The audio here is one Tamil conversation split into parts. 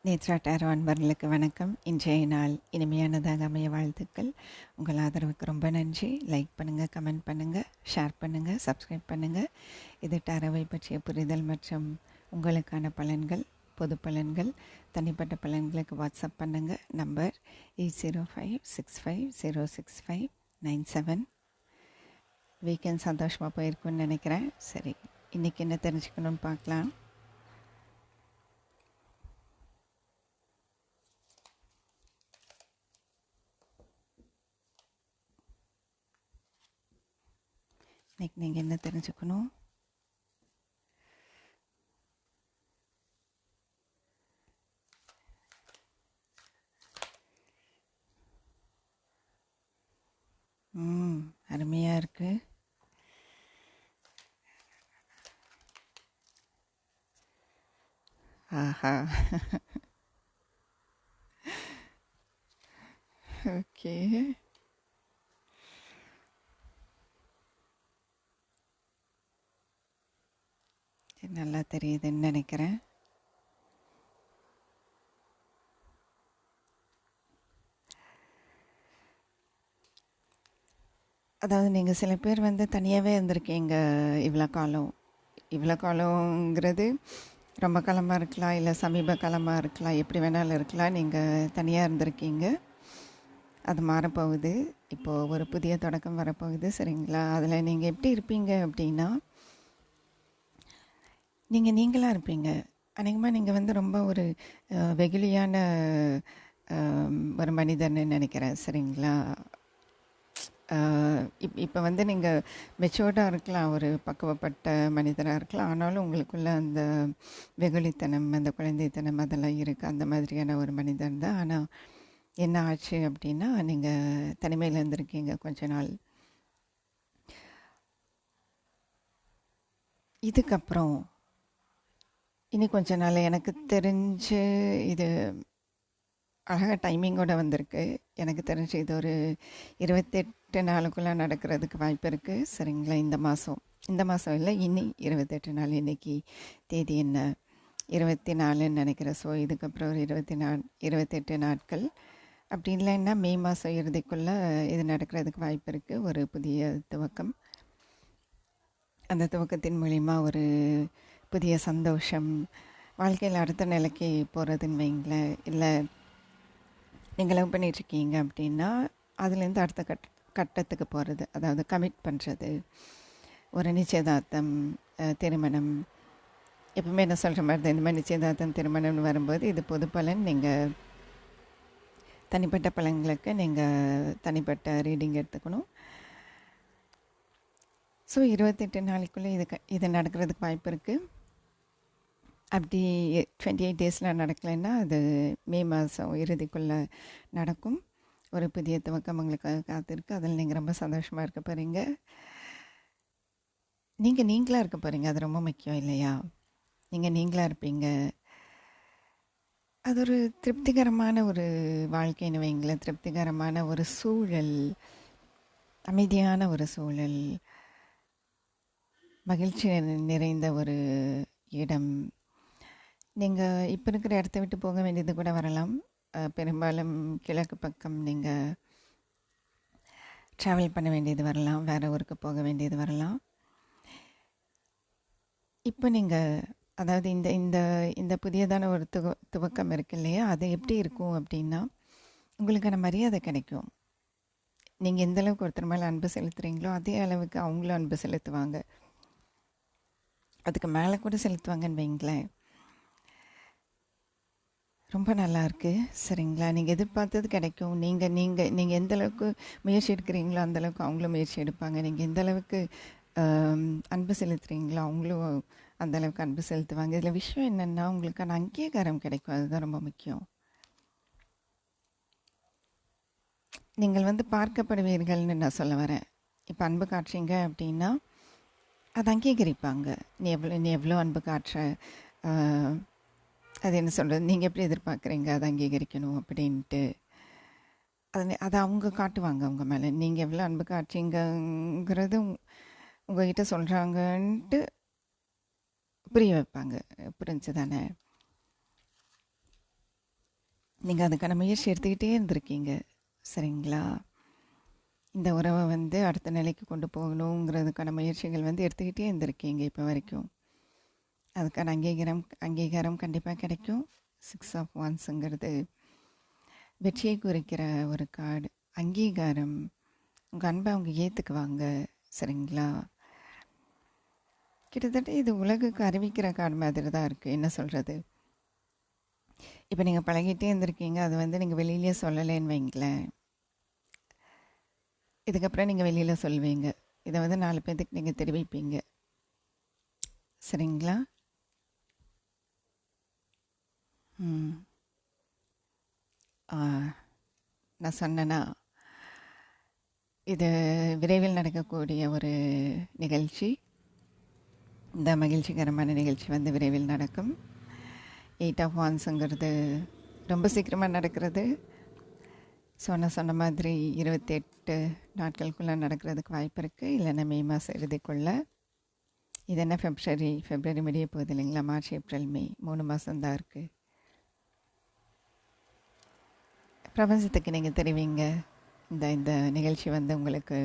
நேத்ரா டேரோ அன்பர்களுக்கு வணக்கம். இன்றைய நாள் இனிமையானதாக அமைய வாழ்த்துக்கள். உங்கள் ஆதரவுக்கு ரொம்ப நன்றி. லைக் பண்ணுங்கள், கமெண்ட் பண்ணுங்கள், ஷேர் பண்ணுங்கள், சப்ஸ்கிரைப் பண்ணுங்கள். இது டேரோவை பற்றிய புரிதல் மற்றும் உங்களுக்கான பலன்கள், பொது பலன்கள். தனிப்பட்ட பலன்களுக்கு வாட்ஸ்அப் பண்ணுங்கள். நம்பர் 8056506597. வீக்கெண்ட் சந்தோஷமாக போயிருக்குன்னு நினைக்கிறேன். சரி, இன்றைக்கி என்ன தெரிஞ்சுக்கணுன்னு பார்க்கலாம். இன்னைக்கு நீங்கள் என்ன தெரிஞ்சுக்கணும்? அருமையாக இருக்குது. ஆஹா. ஓகே. நல்லா தெரியுதுன்னு நினைக்கிறேன். அதாவது நீங்கள் சில பேர் தனியாகவே இருந்திருக்கீங்க இவ்வளோ காலங்கிறது ரொம்ப காலமாக இருக்கலாம், இல்லை சமீப காலமாக இருக்கலாம், எப்படி வேணாலும் இருக்கலாம். நீங்கள் தனியாக இருந்திருக்கீங்க. அது மாறப்போகுது. இப்போது ஒரு புதிய தொடக்கம் வரப்போகுது, சரிங்களா? அதில் நீங்கள் எப்படி இருப்பீங்க அப்படின்னா, நீங்களாக இருப்பீங்க. அநேகமாக நீங்கள் ரொம்ப ஒரு வெகுளியான ஒரு மனிதன்னு நினைக்கிறேன், சரிங்களா? இப்போ நீங்கள் மெச்சூர்டாக இருக்கலாம், ஒரு பக்குவப்பட்ட மனிதராக இருக்கலாம். ஆனாலும் உங்களுக்குள்ள அந்த வெகுளித்தனம், அந்த குழந்தைத்தனம் அதெல்லாம் இருக்குது. அந்த மாதிரியான ஒரு மனிதன் தான். ஆனால் என்ன ஆச்சு அப்படின்னா, நீங்கள் தனிமையில் இருந்திருக்கீங்க கொஞ்ச நாள். இதுக்கப்புறம் இனி கொஞ்ச நாள் எனக்கு தெரிஞ்சு இது அழகாக டைமிங்கோடு வந்திருக்கு. எனக்கு தெரிஞ்சு இது ஒரு 28 நாளுக்குள்ளே நடக்கிறதுக்கு வாய்ப்பு இருக்குது, சரிங்களா? இந்த மாதம் இல்லை, இனி 28 நாள். இன்றைக்கி தேதி என்ன? 24ன்னு நினைக்கிறேன். ஸோ இதுக்கப்புறம் ஒரு 28 நாட்கள் அப்படி இல்லைன்னா மே மாதம் இறுதிக்குள்ளே இது நடக்கிறதுக்கு வாய்ப்பு இருக்குது. ஒரு புதிய துவக்கம். அந்த துவக்கத்தின் மூலிமா ஒரு புதிய சந்தோஷம், வாழ்க்கையில் அடுத்த நிலைக்கு போகிறதுன்னு வைங்களேன். இல்லை நீங்கள் லவ் பண்ணிகிட்ருக்கீங்க அப்படின்னா அதுலேருந்து அடுத்த கட்டத்துக்கு போகிறது, அதாவது கமிட் பண்ணுறது, ஒரு நிச்சயதார்த்தம், திருமணம். எப்பவுமே என்ன சொல்கிற மாதிரி தான், இந்த மாதிரி நிச்சயதார்த்தம், திருமணம்னு வரும்போது இது பொது பலன். நீங்கள் தனிப்பட்ட பலன்களுக்கு நீங்கள் தனிப்பட்ட ரீடிங் எடுத்துக்கணும். ஸோ 28 நாளைக்குள்ளே இது நடக்கிறதுக்கு வாய்ப்பு இருக்குது. அப்படி 28 டேஸில் நடக்கலைன்னா அது மே மாதம் இறுதிக்குள்ளே நடக்கும். ஒரு புதிய துவக்கம் உங்களுக்கு காத்திருக்கு. அதில் நீங்கள் ரொம்ப சந்தோஷமாக இருக்க போகிறீங்க. நீங்களாக இருக்க போகிறீங்க, அது ரொம்ப முக்கியம் இல்லையா? நீங்களாக இருப்பீங்க. அது ஒரு திருப்திகரமான ஒரு வாழ்க்கைன்னு வைங்களேன். திருப்திகரமான ஒரு சூழல், அமைதியான ஒரு சூழல், மகிழ்ச்சி நிறைந்த ஒரு இடம். நீங்கள் இப்போ இருக்கிற இடத்த விட்டு போக வேண்டியது கூட வரலாம். பெரும்பாலும் கிழக்கு பக்கம் நீங்கள் ட்ராவல் பண்ண வேண்டியது வரலாம், வேறு ஊருக்கு போக வேண்டியது வரலாம். இப்போ நீங்கள் அதாவது இந்த இந்த இந்த புதியதான ஒரு துவக்கம் இருக்கு இல்லையா, அது எப்படி இருக்கும் அப்படின்னா, உங்களுக்கான மரியாதை கிடைக்கும். நீங்கள் எந்த அளவுக்கு ஒருத்தர் மேலே அன்பு செலுத்துகிறீங்களோ அதே அளவுக்கு அவங்களும் அன்பு செலுத்துவாங்க. அதுக்கு மேலே கூட செலுத்துவாங்கன்னு வைங்களேன். ரொம்ப நல்லாயிருக்கு, சரிங்களா? நீங்கள் எதிர்பார்த்தது கிடைக்கும். நீங்கள் எந்த அளவுக்கு முயற்சி எடுக்கிறீங்களோ அந்தளவுக்கு அவங்களும் முயற்சி எடுப்பாங்க. நீங்கள் எந்த அளவுக்கு அன்பு செலுத்துகிறீங்களோ அவங்களும் அந்தளவுக்கு அன்பு செலுத்துவாங்க. இதில் விஷயம் என்னென்னா, உங்களுக்கான அங்கீகாரம் கிடைக்கும். அதுதான் ரொம்ப முக்கியம். நீங்கள் பார்க்கப்படுவீர்கள்னு நான் சொல்ல வரேன். இப்போ அன்பு காட்டுறீங்க அப்படின்னா அது அங்கீகரிப்பாங்க. நீ எவ்வளோ அன்பு காட்டுற, அது என்ன சொல்கிறது, நீங்கள் எப்படி எதிர்பார்க்குறீங்க அதை அங்கீகரிக்கணும் அப்படின்ட்டு. அதை அவங்க காட்டுவாங்க அவங்க மேலே. நீங்கள் எவ்வளோ அன்பு காட்டுறீங்கிறது உங்கள்கிட்ட சொல்கிறாங்கன்ட்டு புரிய வைப்பாங்க. புரிஞ்சு தானே? நீங்கள் அதுக்கான முயற்சி எடுத்துக்கிட்டே இருந்திருக்கீங்க. சரிங்களா? இந்த உறவை வந்து அடுத்த நிலைக்கு கொண்டு போகணுங்கிறதுக்கான முயற்சிகள் வந்து எடுத்துக்கிட்டே இருந்திருக்கீங்க இப்போ வரைக்கும். அதுக்கான அங்கீகாரம் கண்டிப்பாக கிடைக்கும். 6 ஆஃப் வான்ஸுங்கிறது வெற்றியை குறிக்கிற ஒரு கார்டு. அங்கீகாரம், உங்கள் அன்பை அவங்க ஏற்றுக்குவாங்க. சரிங்களா? கிட்டத்தட்ட இது உலகுக்கு அறிவிக்கிற கார்டு மாதிரி தான் இருக்குது. என்ன சொல்கிறது, இப்போ நீங்கள் பழகிட்டே இருந்திருக்கீங்க, அது வந்து நீங்கள் வெளியிலே சொல்லலேன்னு வைங்களேன், இதுக்கப்புறம் நீங்கள் வெளியில் சொல்வீங்க. இதை வந்து 4 பேர்த்துக்கு நீங்கள் தெரிவிப்பீங்க. சரிங்களா? நான் சொன்னேன்னா, இது விரைவில் நடக்கக்கூடிய ஒரு நிகழ்ச்சி. இந்த மகிழ்ச்சிகரமான நிகழ்ச்சி வந்து விரைவில் நடக்கும். 8 ஆஃப் வான்ஸுங்கிறது ரொம்ப சீக்கிரமாக நடக்கிறது. நான் சொன்ன மாதிரி 28 நாட்களுக்குள்ளே நடக்கிறதுக்கு வாய்ப்பு இருக்குது. இல்லைன்னா மே மாதம் இறுதிக்குள்ளே. இது என்ன ஃபெப்ரவரி முடிய போகுது இல்லைங்களா? மார்ச், ஏப்ரல், மே 3 மாதம்தான் இருக்குது. பிரபஞ்சத்துக்கு நீங்கள் தெரிவிங்க, இந்த நிகழ்ச்சி வந்து உங்களுக்கு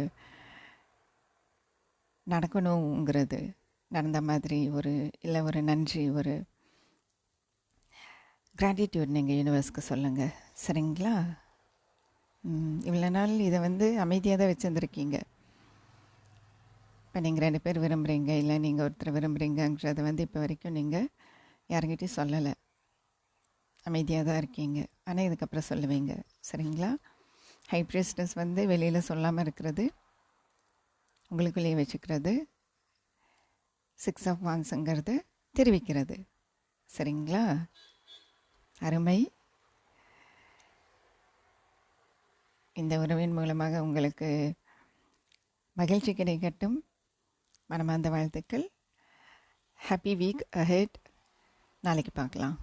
நடக்கணுங்கிறது, நடந்த மாதிரி ஒரு நன்றி, ஒரு கிராட்டிடியூட் நீங்கள் யூனிவர்ஸ்க்கு சொல்லுங்கள். சரிங்களா? இவ்வளோ நாள் இதை வந்து அமைதியாக தான் வச்சுருந்துருக்கீங்க. இப்போ நீங்கள் 2 பேர் விரும்புகிறீங்க, இல்லை நீங்கள் ஒருத்தர் விரும்புகிறீங்கன்றதை வந்து இப்போ வரைக்கும் நீங்கள் யாருக்கிட்டையும் சொல்லலை. அமைதியாக தான் இருக்கீங்க. ஆனால் இதுக்கப்புறம் சொல்லுவீங்க. சரிங்களா? ஹை பிரிஸ்டஸ் வந்து வெளியில் சொல்லாமல் இருக்கிறது, உங்களுக்குள்ளேயே வச்சுக்கிறது. 6 ஆஃப் வான்ஸுங்கிறது தெரிவிக்கிறது. சரிங்களா? அருமை. இந்த உறவின் மூலமாக உங்களுக்கு மகிழ்ச்சி கிடைக்கட்டும். மனமார்ந்த வாழ்த்துக்கள். Happy week ahead. நாளைக்கு பார்க்கலாம்.